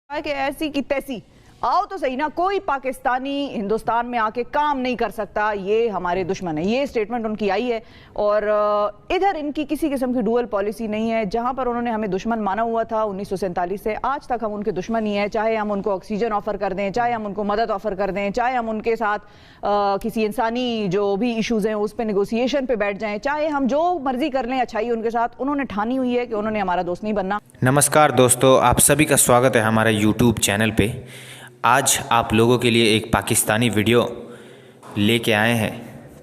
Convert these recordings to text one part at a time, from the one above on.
کہ ایسی کی تیسی آؤ تو صحیح نا، کوئی پاکستانی ہندوستان میں آ کے کام نہیں کر سکتا، یہ ہمارے دشمن ہے. یہ سٹیٹمنٹ ان کی آئی ہے اور ادھر ان کی کسی قسم کی ڈوئل پالیسی نہیں ہے. جہاں پر انہوں نے ہمیں دشمن مانا ہوا تھا 1947 سے آج تک ہم ان کے دشمن ہی ہیں. چاہے ہم ان کو آکسیجن آفر کر دیں، چاہے ہم ان کو مدد آفر کر دیں، چاہے ہم ان کے ساتھ کسی انسانی جو بھی ایشوز ہیں اس پہ نیگوسیشن پہ بیٹھ جائیں، چاہے ہم جو مرضی کر لیں اچھائی ان کے ساتھ، انہوں نے ٹھانی ہوئی ہے کہ انہوں نے ہمارا دوست نہیں بننا. نمسکار دوستو، آپ سبھی کا سواگت ہے ہمارے یوٹیوب چینل پہ. آج آپ لوگوں کے لیے ایک پاکستانی ویڈیو لے کے آئے ہیں،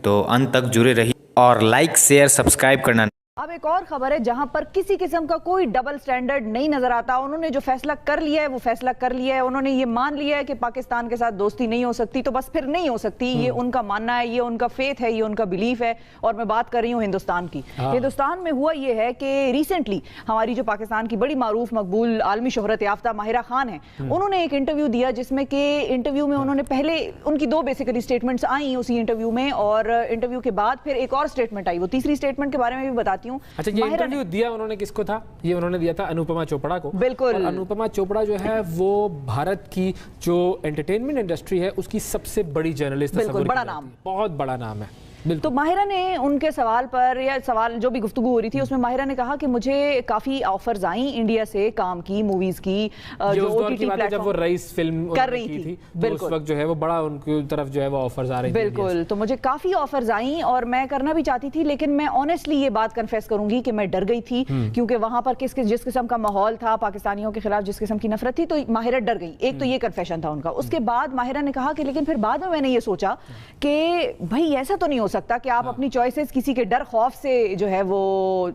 تو انت تک جڑے رہیے اور لائک شیئر سبسکرائب کرنا. اب ایک اور خبر ہے جہاں پر کسی قسم کا کوئی ڈبل سٹینڈرڈ نہیں نظر آتا. انہوں نے جو فیصلہ کر لیا ہے وہ فیصلہ کر لیا ہے. انہوں نے یہ مان لیا ہے کہ پاکستان کے ساتھ دوستی نہیں ہو سکتی تو بس پھر نہیں ہو سکتی. یہ ان کا ماننا ہے، یہ ان کا فیتھ ہے، یہ ان کا بلیف ہے. اور میں بات کر رہی ہوں ہندوستان کی. ہندوستان میں ہوا یہ ہے کہ ریسنٹلی ہماری جو پاکستان کی بڑی معروف مقبول عالمی شہرت یافتہ ماہرہ خان ہیں، انہوں نے ایک انٹرویو دیا جس میں کہ انٹرویو میں انہوں نے پہلے ان کی دو بیسیکلی سٹیٹمنٹس آئیں اسی انٹرویو میں، اور انٹرویو کے بعد پھر ایک اور سٹیٹمنٹ آئی. وہ تیسری سٹیٹمنٹ کے بارے میں بھی بتاتی ہوں. انٹرویو دیا انہوں نے کس کو تھا؟ یہ انہوں نے دیا تھا انوپما چوپڑا کو. بالکل. اور انوپما چوپڑا جو ہے وہ بھارت کی جو انٹرٹینمنٹ انڈسٹری ہے اس کی سب سے بڑی جرنلسٹ. بالکل بڑا نام، بہت بڑا نام ہے. تو ماہرہ نے ان کے سوال پر یا سوال جو بھی گفتگو ہو رہی تھی اس میں ماہرہ نے کہا کہ مجھے کافی آفرز آئیں انڈیا سے کام کی، موویز کی، جو او ٹی ٹی پلیٹ جب وہ رئیس فلم کر رہی تھی اس وقت جو ہے وہ بڑا ان کی طرف جو ہے وہ آفرز آ رہی تھی. بالکل. تو مجھے کافی آفرز آئیں اور میں کرنا بھی چاہتی تھی، لیکن میں آنیسٹلی یہ بات کنفیس کروں گی کہ میں ڈر گئی تھی کیونکہ وہاں پر جس قسم کا ماحول تھا، پاکستانیوں کے خلاف جس قسم کی نفرت تھی، تو ماہرہ ڈر گئی. ایک تو یہ کنفیشن تھا ان کا. اس کے بعد ماہرہ نے کہا کہ لیکن پھر بعد میں نے یہ سوچا کہ بھائی ایسا تو نہیں ہو سکتا کہ آپ اپنی چوائسز کسی کے ڈر خوف سے جو ہے وہ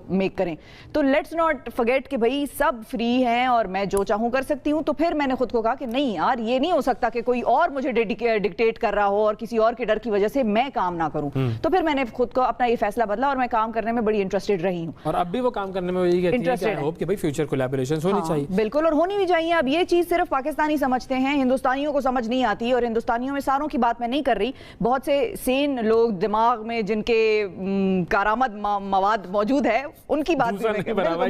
میک کریں. تو لیٹس ناٹ فرگیٹ کہ بھائی سب فری ہیں اور میں جو چاہوں کر سکتی ہوں. تو پھر میں نے خود کو کہا کہ نہیں یار، یہ نہیں ہو سکتا کہ کوئی اور مجھے ڈکٹیٹ کر رہا ہو اور کسی اور کے ڈر کی وجہ سے میں کام نہ کروں. تو پھر میں نے خود کو اپنا یہ فیصلہ بدلا اور میں کام کرنے میں بڑی انٹرسٹڈ رہی ہوں. اور اب بھی وہ کام کرنے میں یہی کہتی ہیں کہ آئی ہوپ کہ بھائی فیوچر کولیبوریشنز ہونی چاہیے. بالکل، اور ہونی بھی چاہیے. اب یہ چیز صرف پاکستانی سمجھتے ہیں، ہندوستانیوں کو سمجھ نہیں آتی. اور ہندوستانیوں میں ساروں کی بات میں نہیں کر رہی، بہت سے سین لوگ دماغ میں جن کے کارآمد مواد موجود ہے ان کی بات میں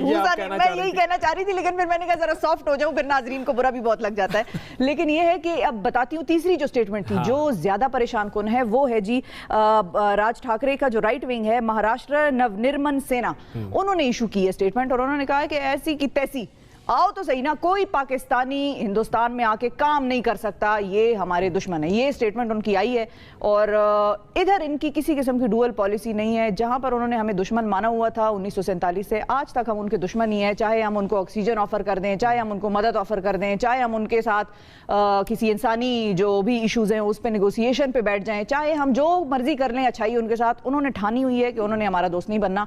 یہی کہنا چاہ رہی تھی، لیکن پھر میں نے کہا ذرا سافٹ ہو جاؤں، پھر ناظرین کو برا بھی بہت لگ جاتا ہے. لیکن یہ ہے کہ اب بتاتی ہوں تیسری جو سٹیٹمنٹ تھی جو زیادہ پریشان کن ہے وہ ہے جی راج ٹھاکرے کا جو رائٹ ونگ ہے، مہاراشٹر نونرمن سینا، انہوں نے ایشو کی ہے سٹیٹمنٹ. اور انہوں نے کہا کہ ایسی کی تیسی آؤ تو صحیح نا، کوئی پاکستانی ہندوستان میں آ کے کام نہیں کر سکتا، یہ ہمارے دشمن ہے. یہ سٹیٹمنٹ ان کی آئی ہے اور ادھر ان کی کسی قسم کی ڈوئل پالیسی نہیں ہے. جہاں پر انہوں نے ہمیں دشمن مانا ہوا تھا 1947 سے آج تک ہم ان کے دشمن ہی ہیں. چاہے ہم ان کو آکسیجن آفر کر دیں، چاہے ہم ان کو مدد آفر کر دیں، چاہے ہم ان کے ساتھ کسی انسانی جو بھی ایشوز ہیں اس پہ نیگوسیشن پہ بیٹھ جائیں، چاہے ہم جو مرضی کر لیں اچھائی ان کے ساتھ، انہوں نے ٹھانی ہوئی ہے کہ انہوں نے ہمارا دوست نہیں بننا.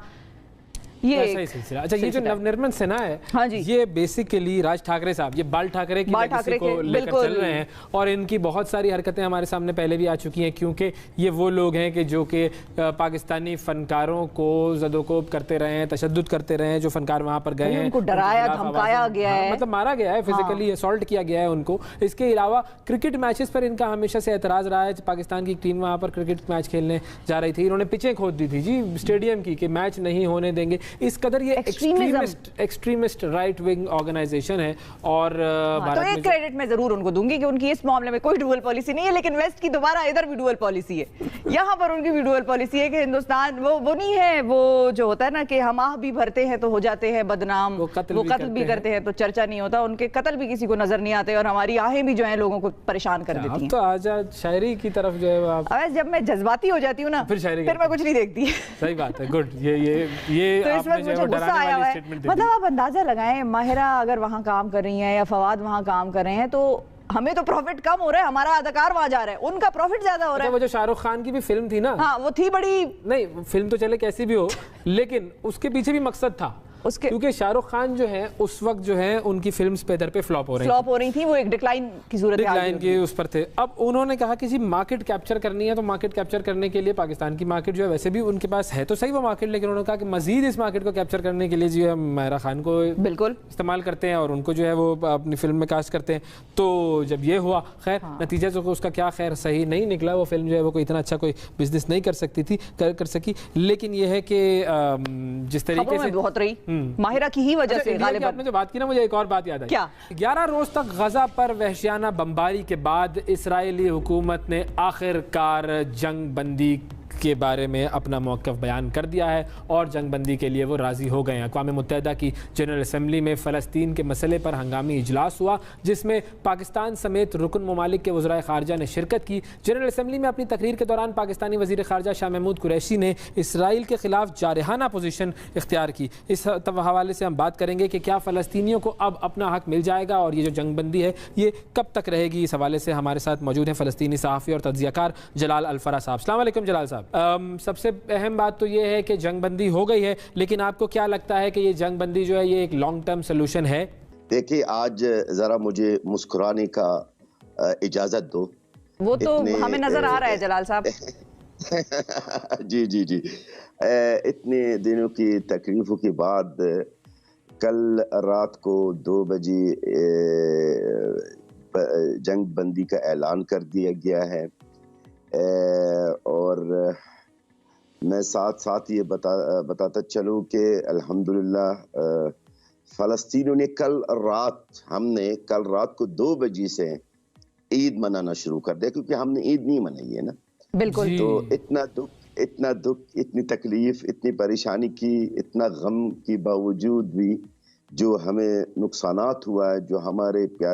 یہ سلسلہ. اچھا، یہ جو نونرمن سینا ہے یہ بیسیکلی راج ٹھاکرے صاحب، یہ بال ٹھاکرے کی لیگیسی کو لے کر چل رہے ہیں اور ان کی بہت ساری حرکتیں ہمارے سامنے پہلے بھی آ چکی ہیں، کیونکہ یہ وہ لوگ ہیں کہ جو کہ پاکستانی فنکاروں کو زد و کوب کرتے رہے ہیں، تشدد کرتے رہے ہیں. جو فنکار وہاں پر گئے ہیں ان کو ڈرایا دھمکایا گیا ہے، مطلب مارا گیا ہے، فزیکلی اسالٹ کیا گیا ہے ان کو. اس کے علاوہ کرکٹ میچز پر ان کا ہمیشہ سے اعتراض رہا ہے. پاکستان کی ٹیم وہاں پر کرکٹ میچ کھیلنے جا رہی تھی، انہوں نے پچیں کھود دی تھی جی اسٹیڈیم کی کہ میچ نہیں ہونے دیں گے. اس قدر یہ ایکسٹریمسٹ رائٹ ونگ آرگنائزیشن ہے. اور تو ایک کریڈٹ میں ضرور ان کو دوں گی کہ ان کی اس معاملے میں کوئی ڈوئل پالیسی نہیں ہے، لیکن ویسٹ کی دوبارہ ادھر بھی ڈوئل پالیسی ہے. یہاں پر ان کی بھی ڈوئل پالیسی ہے کہ ہندوستان وہ نہیں ہے، وہ جو ہوتا ہے نا کہ ہم آہ بھی بھرتے ہیں تو ہو جاتے ہیں بدنام، وہ قتل بھی کرتے ہیں تو چرچا نہیں ہوتا. ان کے قتل بھی کسی کو نظر نہیں آتے اور ہماری آہیں بھی جو ہیں لوگوں کو پریشان کر دیتی ہیں. تو آجا شاعری کی طرف جو ہے جب میں جذباتی ہو جاتی ہوں نا پھر میں کچھ نہیں دیکھتی. صحیح بات ہے. گڈ. یہ تو اس وقت مجھے غصہ آیا ہے. مطلب آپ اندازہ لگائیں، ماہرہ اگر وہاں کام کر رہی ہیں یا فواد وہاں کام کر رہے ہیں تو ہمیں تو پروفٹ کم ہو رہا ہے، ہمارا اداکار وہاں جا رہا ہے، ان کا پروفٹ زیادہ ہو رہا ہے. وہ جو شاہ رخ خان کی بھی فلم تھی نا، ہاں وہ تھی بڑی، نہیں فلم تو چلے کیسی بھی ہو لیکن اس کے پیچھے بھی مقصد تھا. کیونکہ شاہ رخ خان جو ہے اس وقت جو ہے ان کی فلمز پہ در پہ فلاپ ہو رہی تھی، وہ ایک ڈکلائن کی صورت ڈکلائن کی اس پر تھے. اب انہوں نے کہا کہ جی مارکیٹ کیپچر کرنی ہے، تو مارکیٹ کیپچر کرنے کے لیے پاکستان کی مارکیٹ جو ہے ویسے بھی ان کے پاس ہے تو صحیح وہ مارکیٹ، لیکن انہوں نے کہا کہ مزید اس مارکیٹ کو کیپچر کرنے کے لیے جو ہے ماہرہ خان کو بالکل استعمال کرتے ہیں اور ان کو جو ہے وہ اپنی فلم میں کاسٹ کرتے ہیں. تو جب یہ ہوا خیر نتیجہ تو اس کا کیا خیر صحیح نہیں نکلا. وہ فلم جو ہے وہ کوئی اتنا اچھا کوئی بزنس نہیں کر سکی. لیکن یہ ہے کہ جس طریقے سے ماہرہ کی ہی وجہ سے غالباً. آپ نے جو بات کی نا مجھے ایک اور بات یاد آئی. کیا؟ 11 روز تک غزہ پر وحشیانہ بمباری کے بعد اسرائیلی حکومت نے آخر کار جنگ بندی کے بارے میں اپنا موقف بیان کر دیا ہے اور جنگ بندی کے لیے وہ راضی ہو گئے ہیں. اقوام متحدہ کی جنرل اسمبلی میں فلسطین کے مسئلے پر ہنگامی اجلاس ہوا جس میں پاکستان سمیت رکن ممالک کے وزرائے خارجہ نے شرکت کی. جنرل اسمبلی میں اپنی تقریر کے دوران پاکستانی وزیر خارجہ شاہ محمود قریشی نے اسرائیل کے خلاف جارحانہ پوزیشن اختیار کی. اس حوالے سے ہم بات کریں گے کہ کیا فلسطینیوں کو اب اپنا حق مل جائے گا اور یہ جو جنگ بندی ہے یہ کب تک رہے گی. اس حوالے سے ہمارے ساتھ موجود ہیں فلسطینی صحافی اور تجزیہ کار جلال الفرا صاحب. السلام علیکم جلال صاحب. سب سے اہم بات تو یہ ہے کہ جنگ بندی ہو گئی ہے, لیکن آپ کو کیا لگتا ہے کہ یہ جنگ بندی جو ہے یہ ایک لانگ ٹرم سلوشن ہے؟ دیکھیے آج ذرا مجھے مسکرانے کا اجازت دو. وہ تو ہمیں نظر آ رہا ہے جلال صاحب. جی جی جی اتنے دنوں کی تکلیفوں کے بعد کل رات کو 2 بجے جنگ بندی کا اعلان کر دیا گیا ہے. اور میں ساتھ یہ بتاتا چلوں کہ الحمدللہ فلسطینیوں نے کل رات کو 2 بجے سے عید منانا شروع کر دیا, کیونکہ ہم نے عید نہیں منائی ہے نا. بالکل. تو اتنا دکھ اتنی تکلیف اتنی پریشانی کی اتنا غم کے باوجود بھی جو ہمیں نقصانات ہوا ہے, جو ہمارے پیارے